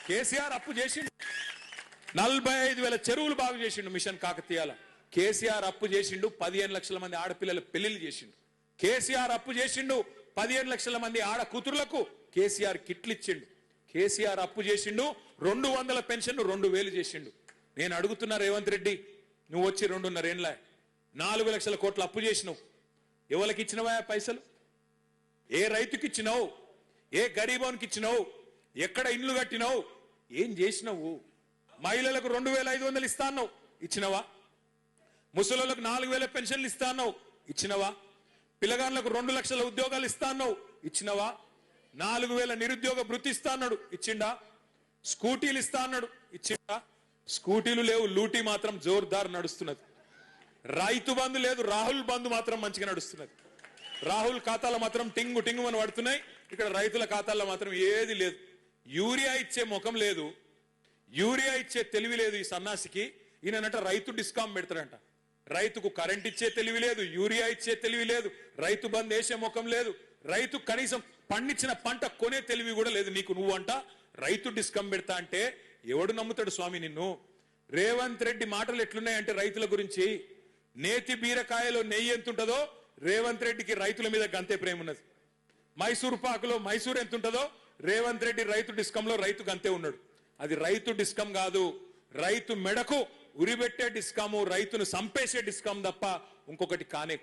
కేసీఆర్ అప్పు చేసిండు 45,000 చెరువులు బాగు చేసిండు మిషన్ కాకతీయాల. కేసీఆర్ అప్పు చేసిండు 15 లక్షల మంది ఆడపిల్లల పెళ్లిళ్ళు చేసిండు. కేసీఆర్ అప్పు చేసిండు 15 లక్షల మంది ఆడ కూతుర్లకు కేసీఆర్ కిట్లు ఇచ్చిండు. కేసీఆర్ అప్పు చేసిండు 200 పెన్షన్ 2,000 చేసిండు. నేను అడుగుతున్నా రేవంత్ రెడ్డి, నువ్వు వచ్చి 2.5 ఏళ్ళ 4 లక్షల కోట్ల అప్పు చేసినావు. ఎవరికి ఇచ్చినవా పైసలు? ఏ రైతుకి ఇచ్చినావు? ఏ గరీబానికి ఇచ్చినావు? ఎక్కడ ఇండ్లు కట్టినావు? ఏం చేసినావు? మహిళలకు 2,500 ఇస్తా అన్నావు, ఇచ్చినవా? ముసలోళ్ళకు 4,000 పెన్షన్లు ఇస్తా అన్నావు, ఇచ్చినవా? పిల్లగాళ్ళకు 2 లక్షల ఉద్యోగాలు ఇస్తా అన్నావు, ఇచ్చినవా? 4,000 నిరుద్యోగ భృతి ఇస్తా అన్నాడు, ఇచ్చిండా? స్కూటీలు ఇస్తా అన్నాడు, ఇచ్చిండా? స్కూటీలు లేవు, లూటీ మాత్రం జోర్దార్ నడుస్తున్నది. రైతు బంధు లేదు, రాహుల్ బంధు మాత్రం మంచిగా నడుస్తున్నది. రాహుల్ ఖాతాలో మాత్రం టింగు టింగు అని పడుతున్నాయి, ఇక్కడ రైతుల ఖాతాల్లో మాత్రం ఏది లేదు. యూరియా ఇచ్చే ముఖం లేదు, యూరియా ఇచ్చే తెలివి లేదు ఈ సన్నాసికి. ఈయనంట రైతు డిస్కామ్ పెడతాడంట. రైతుకు కరెంట్ ఇచ్చే తెలివి లేదు, యూరియా ఇచ్చే తెలివి లేదు, రైతు బంద్ వేసే ముఖం లేదు, రైతు కనీసం పండించిన పంట కొనే తెలివి కూడా లేదు నీకు. నువ్వు అంట రైతు డిస్కామ్ పెడతా అంటే ఎవడు నమ్ముతాడు స్వామి నిన్ను? రేవంత్ రెడ్డి మాటలు ఎట్లున్నాయంటే రైతుల గురించి, నేతి బీరకాయలో నెయ్యి ఎంత ఉంటుందో రేవంత్ రెడ్డికి రైతుల మీద గంతే ప్రేమ ఉన్నది. మైసూర్ పాకులో మైసూర్ ఎంత ఉంటుందో రేవంత్ రెడ్డి రైతు డిస్కంలో రైతు గంతే ఉన్నాడు. అది రైతు డిస్కం కాదు, రైతు మెడకు ఉరిబెట్టే డిస్కాము, రైతును సంపేసే డిస్కాం తప్ప ఇంకొకటి కానే